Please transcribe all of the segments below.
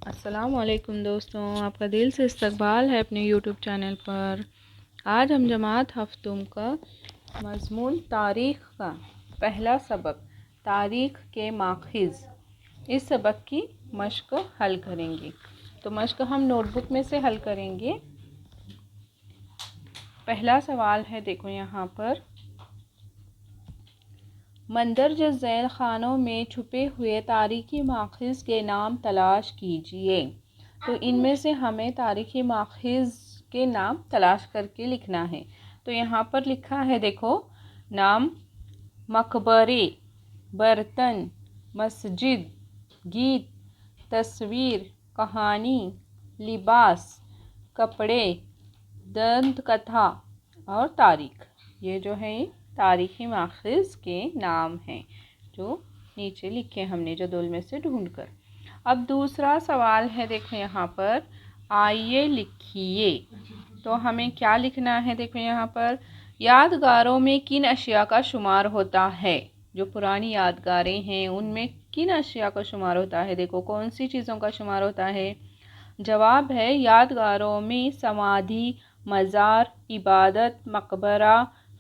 السلام علیکم دوستوں، آپ کا دل سے استقبال ہے اپنے یوٹیوب چینل پر۔ آج ہم جماعت ہفتم کا مضمون تاریخ کا پہلا سبق تاریخ کے ماخذ، اس سبق کی مشق حل کریں گے۔ تو مشق ہم نوٹ بک میں سے حل کریں گے۔ پہلا سوال ہے، دیکھو یہاں پر، مندرجہ ذیل خانوں میں چھپے ہوئے تاریخی ماخذ کے نام تلاش کیجیے۔ تو ان میں سے ہمیں تاریخی ماخذ کے نام تلاش کر کے لکھنا ہے۔ تو یہاں پر لکھا ہے، دیکھو، نام: مقبرے، برتن، مسجد، گیت، تصویر، کہانی، لباس، کپڑے، دنت کتھا اور تاریخ۔ یہ جو ہے تاریخی ماخذ کے نام ہیں جو نیچے لکھے ہم نے جدول میں سے ڈھونڈ کر۔ اب دوسرا سوال ہے، دیکھو یہاں پر، آئیے لکھیے۔ تو ہمیں کیا لکھنا ہے؟ دیکھو یہاں پر، یادگاروں میں کن اشیاء کا شمار ہوتا ہے؟ جو پرانی یادگاریں ہیں ان میں کن اشیاء کا شمار ہوتا ہے؟ دیکھو کون سی چیزوں کا شمار ہوتا ہے؟ جواب ہے، یادگاروں میں سمادھی، مزار، عبادت، مقبرہ،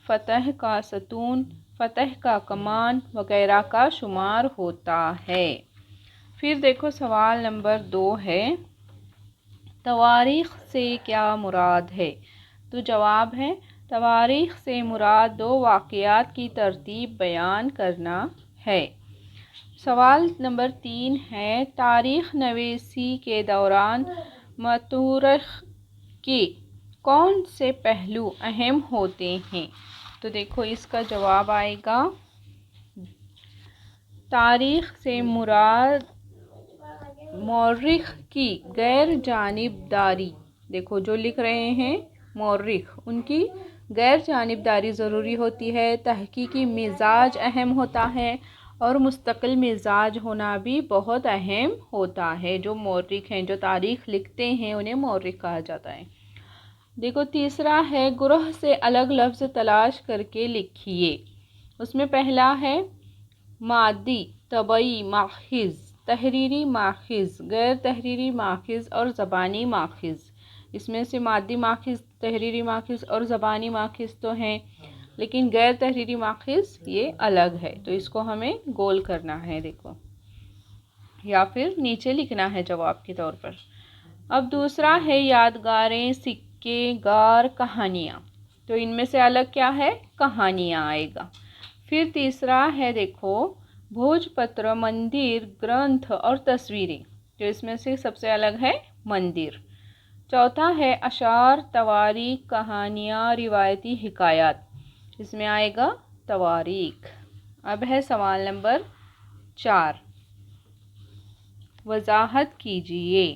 فتح کا ستون، فتح کا کمان وغیرہ کا شمار ہوتا ہے۔ پھر دیکھو سوال نمبر 2 ہے، تواریخ سے کیا مراد ہے؟ تو جواب ہے، تواریخ سے مراد 2 واقعات کی ترتیب بیان کرنا ہے۔ سوال نمبر 3 ہے، تاریخ نویسی کے دوران مؤرخ کے کون سے پہلو اہم ہوتے ہیں؟ تو دیکھو اس کا جواب آئے گا، تاریخ سے مراد مورخ کی غیر جانبداری۔ دیکھو جو لکھ رہے ہیں مورخ، ان کی غیر جانبداری ضروری ہوتی ہے، تحقیقی مزاج اہم ہوتا ہے اور مستقل مزاج ہونا بھی بہت اہم ہوتا ہے۔ جو مورخ ہیں، جو تاریخ لکھتے ہیں، انہیں مورخ کہا جاتا ہے۔ دیکھو تیسرا ہے، گروہ سے الگ لفظ تلاش کر کے لکھیے۔ اس میں پہلا ہے مادی، طبعی ماخذ، تحریری ماخذ، غیر تحریری ماخذ اور زبانی ماخذ۔ اس میں سے مادی ماخذ، تحریری ماخذ اور زبانی ماخذ تو ہیں، لیکن غیر تحریری ماخذ یہ الگ ہے، تو اس کو ہمیں گول کرنا ہے، دیکھو، یا پھر نیچے لکھنا ہے جواب کے طور پر۔ اب دوسرا ہے، یادگاریں، سکے، غار، کہانیاں۔ تو ان میں سے الگ کیا ہے؟ کہانیاں آئے گا۔ پھر تیسرا ہے، دیکھو، بھوج پتر، مندر، گرنتھ اور تصویریں۔ تو اس میں سے سب سے الگ ہے مندر۔ چوتھا ہے، اشعار، تواریخ، کہانیاں، روایتی حکایات۔ اس میں آئے گا تواریخ۔ اب ہے سوال نمبر 4، وضاحت کیجیے۔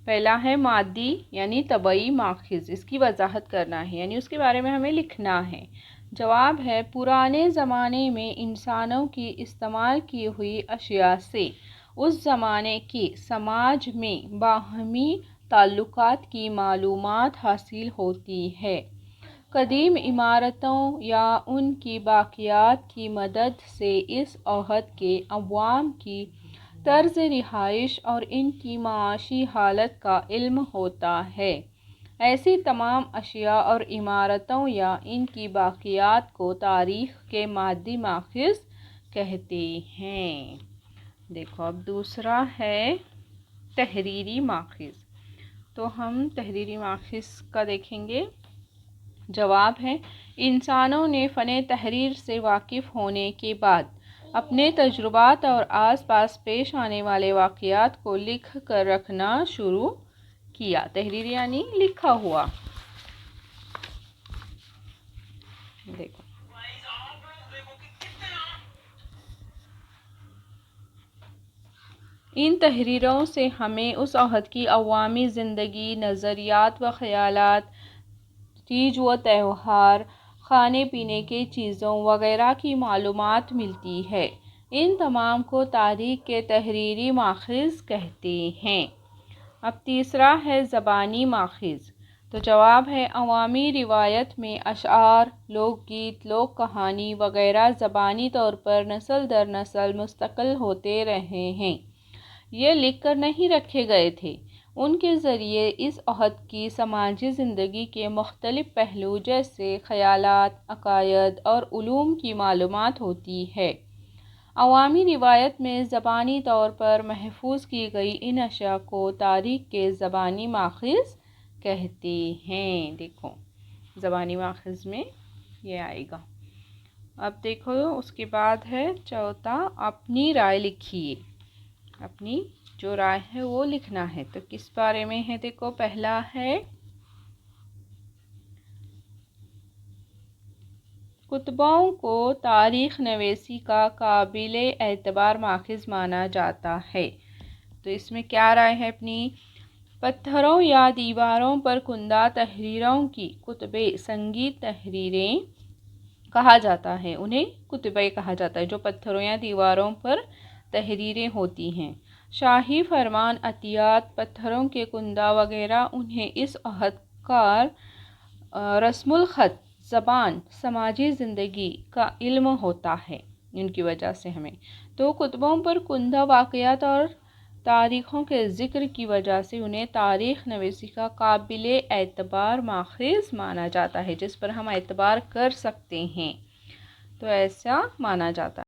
پہلا ہے مادی یعنی طبعی ماخذ، اس کی وضاحت کرنا ہے، یعنی اس کے بارے میں ہمیں لکھنا ہے۔ جواب ہے، پرانے زمانے میں انسانوں کی استعمال کی ہوئی اشیاء سے اس زمانے کے سماج میں باہمی تعلقات کی معلومات حاصل ہوتی ہے۔ قدیم عمارتوں یا ان کی باقیات کی مدد سے اس عہد کے عوام کی طرز رہائش اور ان کی معاشی حالت کا علم ہوتا ہے۔ ایسی تمام اشیاء اور عمارتوں یا ان کی باقیات کو تاریخ کے مادی ماخذ کہتے ہیں۔ دیکھو اب دوسرا ہے تحریری ماخذ۔ تو ہم تحریری ماخذ کا دیکھیں گے۔ جواب ہے، انسانوں نے فن تحریر سے واقف ہونے کے بعد اپنے تجربات اور آس پاس پیش آنے والے واقعات کو لکھ کر رکھنا شروع کیا۔ تحریر یعنی لکھا ہوا۔ دیکھو ان تحریروں سے ہمیں اس عہد کی عوامی زندگی، نظریات و خیالات، تیج و تہوار، کھانے پینے کی چیزوں وغیرہ کی معلومات ملتی ہے۔ ان تمام کو تاریخ کے تحریری ماخذ کہتے ہیں۔ اب تیسرا ہے زبانی ماخذ۔ تو جواب ہے، عوامی روایت میں اشعار، لوک گیت، لوک کہانی وغیرہ زبانی طور پر نسل در نسل منتقل ہوتے رہے ہیں۔ یہ لکھ کر نہیں رکھے گئے تھے۔ ان کے ذریعے اس عہد کی سماجی زندگی کے مختلف پہلو جیسے خیالات، عقائد اور علوم کی معلومات ہوتی ہے۔ عوامی روایت میں زبانی طور پر محفوظ کی گئی ان اشیاء کو تاریخ کے زبانی ماخذ کہتے ہیں۔ دیکھو زبانی ماخذ میں یہ آئے گا۔ اب دیکھو اس کے بعد ہے چوتھا، اپنی رائے لکھیے۔ اپنی جو رائے ہے وہ لکھنا ہے۔ تو کس بارے میں ہے؟ دیکھو پہلا ہے کتبوں کو تاریخ نویسی کا قابل اعتبار ماخذ مانا جاتا ہے۔ تو اس میں کیا رائے ہے اپنی؟ پتھروں یا دیواروں پر کندہ تحریروں کی کتبِ سنگی تحریریں کہا جاتا ہے۔ انہیں کتبے کہا جاتا ہے جو پتھروں یا دیواروں پر تحریریں ہوتی ہیں۔ شاہی فرمان، عطیات، پتھروں کے کندہ وغیرہ انہیں اس عہد کار رسم الخط، زبان، سماجی زندگی کا علم ہوتا ہے ان کی وجہ سے ہمیں۔ تو کتبوں پر کندہ واقعات اور تاریخوں کے ذکر کی وجہ سے انہیں تاریخ نویسی کا قابل اعتبار ماخذ مانا جاتا ہے، جس پر ہم اعتبار کر سکتے ہیں۔ تو ایسا مانا جاتا ہے۔